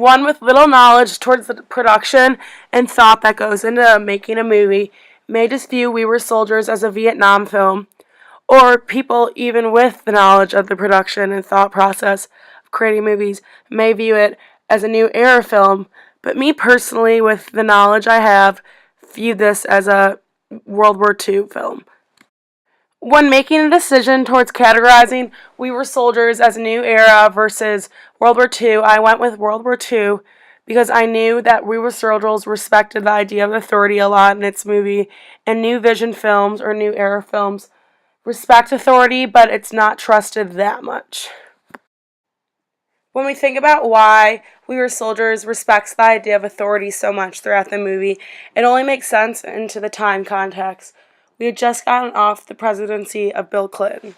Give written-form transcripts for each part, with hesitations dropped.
one with little knowledge towards the production and thought that goes into making a movie may just view We Were Soldiers as a Vietnam film, or people even with the knowledge of the production and thought process of creating movies may view it as a new era film, but me personally, with the knowledge I have, view this as a World War II film. When making a decision towards categorizing We Were Soldiers as a new era versus World War II, I went with World War II because I knew that We Were Soldiers respected the idea of authority a lot in its movie, and New Vision films or New Era films respect authority, but it's not trusted that much. When we think about why We Were Soldiers respects the idea of authority so much throughout the movie, it only makes sense into the time context. We had just gotten off the presidency of Bill Clinton.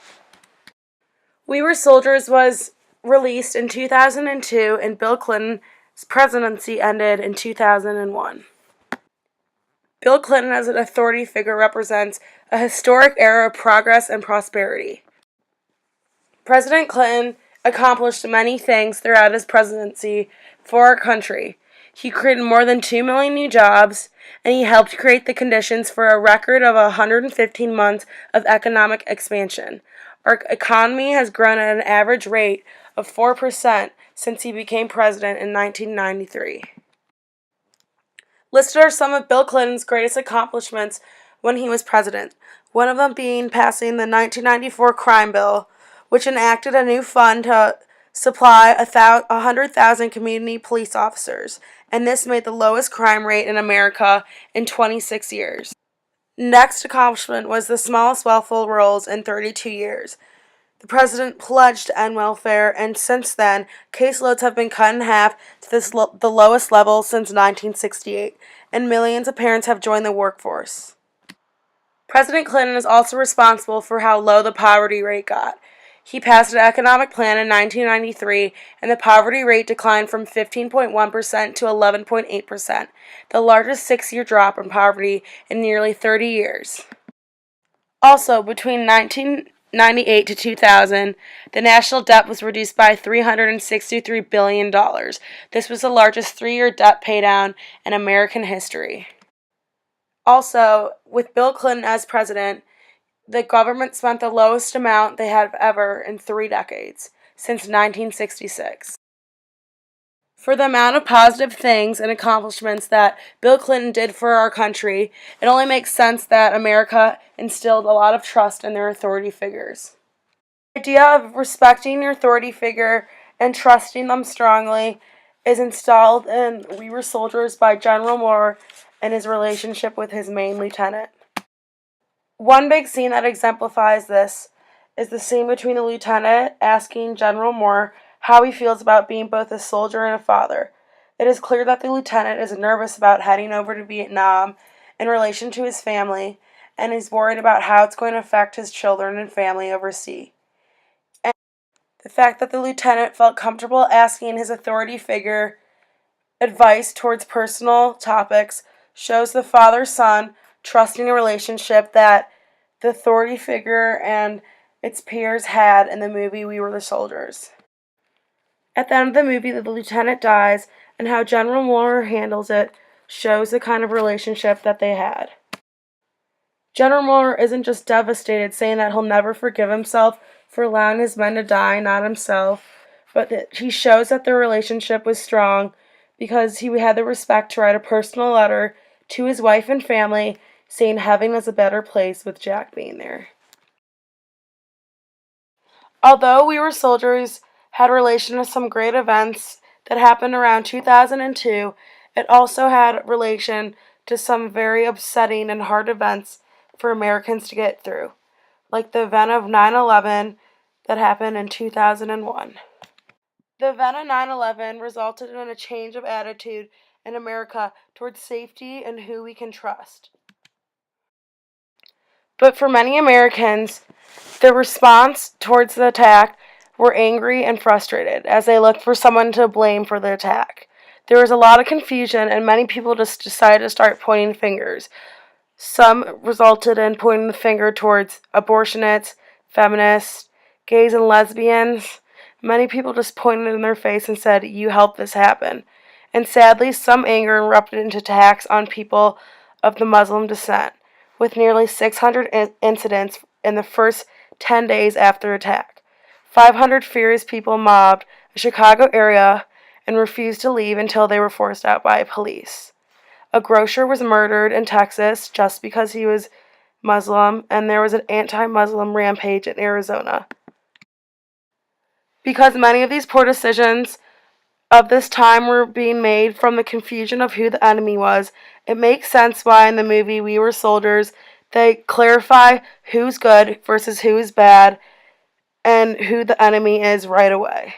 We Were Soldiers was released in 2002, and Bill Clinton's presidency ended in 2001. Bill Clinton as an authority figure represents a historic era of progress and prosperity. President Clinton accomplished many things throughout his presidency for our country. He created more than 2 million new jobs, and he helped create the conditions for a record of 115 months of economic expansion. Our economy has grown at an average rate of 4% since he became president in 1993. Listed are some of Bill Clinton's greatest accomplishments when he was president, one of them being passing the 1994 crime bill, which enacted a new fund to supply 100,000 community police officers, and this made the lowest crime rate in America in 26 years. Next accomplishment was the smallest welfare rolls in 32 years. The president pledged to end welfare, and since then, caseloads have been cut in half to the lowest level since 1968, and millions of parents have joined the workforce. President Clinton is also responsible for how low the poverty rate got. He passed an economic plan in 1993, and the poverty rate declined from 15.1% to 11.8%, the largest 6-year drop in poverty in nearly 30 years. Also, between 1998 to 2000, the national debt was reduced by $363 billion. This was the largest 3-year debt paydown in American history. Also, with Bill Clinton as president, the government spent the lowest amount they have ever in 3 decades, since 1966. For the amount of positive things and accomplishments that Bill Clinton did for our country, it only makes sense that America instilled a lot of trust in their authority figures. The idea of respecting your authority figure and trusting them strongly is installed in We Were Soldiers by General Moore and his relationship with his main lieutenant. One big scene that exemplifies this is the scene between the lieutenant asking General Moore how he feels about being both a soldier and a father. It is clear that the lieutenant is nervous about heading over to Vietnam in relation to his family, and is worried about how it's going to affect his children and family overseas. And the fact that the lieutenant felt comfortable asking his authority figure advice towards personal topics shows the father-son trusting a relationship that the authority figure and its peers had in the movie We Were the Soldiers. At the end of the movie, the lieutenant dies, and how General Moore handles it shows the kind of relationship that they had. General Moore isn't just devastated, saying that he'll never forgive himself for allowing his men to die, not himself, but that he shows that their relationship was strong because he had the respect to write a personal letter to his wife and family saying heaven is a better place with Jack being there. Although We Were Soldiers had relation to some great events that happened around 2002, it also had relation to some very upsetting and hard events for Americans to get through, like the event of 9/11 that happened in 2001. The event of 9/11 resulted in a change of attitude in America towards safety and who we can trust. But for many Americans, the response towards the attack were angry and frustrated as they looked for someone to blame for the attack. There was a lot of confusion, and many people just decided to start pointing fingers. Some resulted in pointing the finger towards abortionists, feminists, gays and lesbians. Many people just pointed in their face and said, "You helped this happen." And sadly, some anger erupted into attacks on people of the Muslim descent, with nearly 600 incidents in the first 10 days after attack. 500 furious people mobbed the Chicago area and refused to leave until they were forced out by police. A grocer was murdered in Texas just because he was Muslim, and there was an anti-Muslim rampage in Arizona. Because many of these poor decisions of this time were being made from the confusion of who the enemy was, it makes sense why in the movie We Were Soldiers they clarify who's good versus who's bad and who the enemy is right away.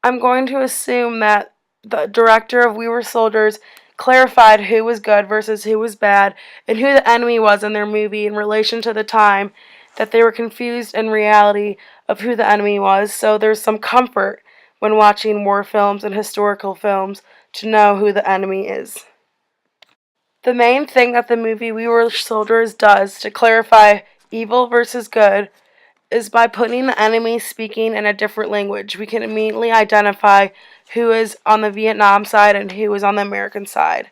I'm going to assume that the director of We Were Soldiers clarified who was good versus who was bad and who the enemy was in their movie in relation to the time that they were confused in reality of who the enemy was, so there's some comfort when watching war films and historical films to know who the enemy is. The main thing that the movie We Were Soldiers does to clarify evil versus good is by putting the enemy speaking in a different language. We can immediately identify who is on the Vietnam side and who is on the American side.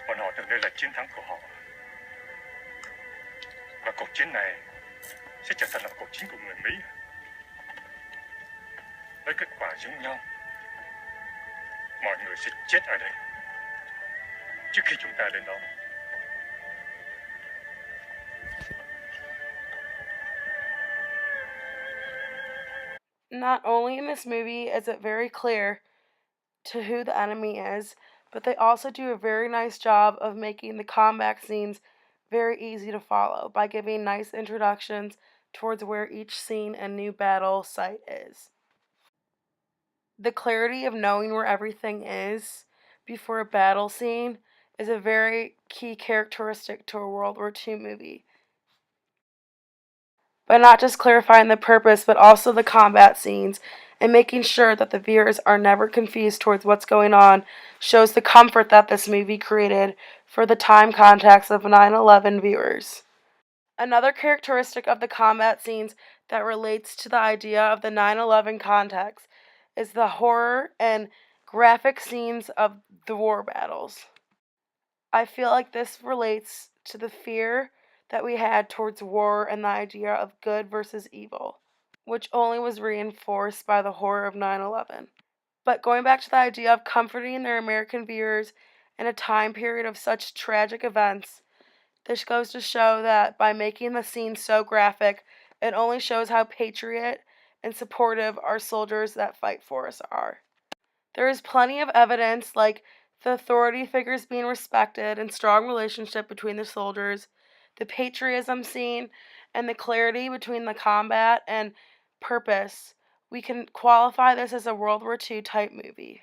Bọn họ tưởng đây là chiến thắng của họ. Và cuộc chiến này sẽ trở thành là cuộc chiến của người Mỹ. Với kết quả giống nhau, mọi người sẽ chết ở đây trước khi chúng ta đến đó. Not only in this movie is it very clear to who the enemy is, but they also do a very nice job of making the combat scenes very easy to follow by giving nice introductions towards where each scene and new battle site is. The clarity of knowing where everything is before a battle scene is a very key characteristic to a World War II movie. By not just clarifying the purpose, but also the combat scenes, and making sure that the viewers are never confused towards what's going on, shows the comfort that this movie created for the time context of 9/11 viewers. Another characteristic of the combat scenes that relates to the idea of the 9/11 context is the horror and graphic scenes of the war battles. I feel like this relates to the fear that we had towards war and the idea of good versus evil, which only was reinforced by the horror of 9/11. But going back to the idea of comforting their American viewers in a time period of such tragic events, this goes to show that by making the scene so graphic, it only shows how patriot and supportive our soldiers that fight for us are. There is plenty of evidence, like the authority figures being respected and strong relationship between the soldiers, the patriotism scene, and the clarity between the combat and purpose. We can qualify this as a World War II type movie.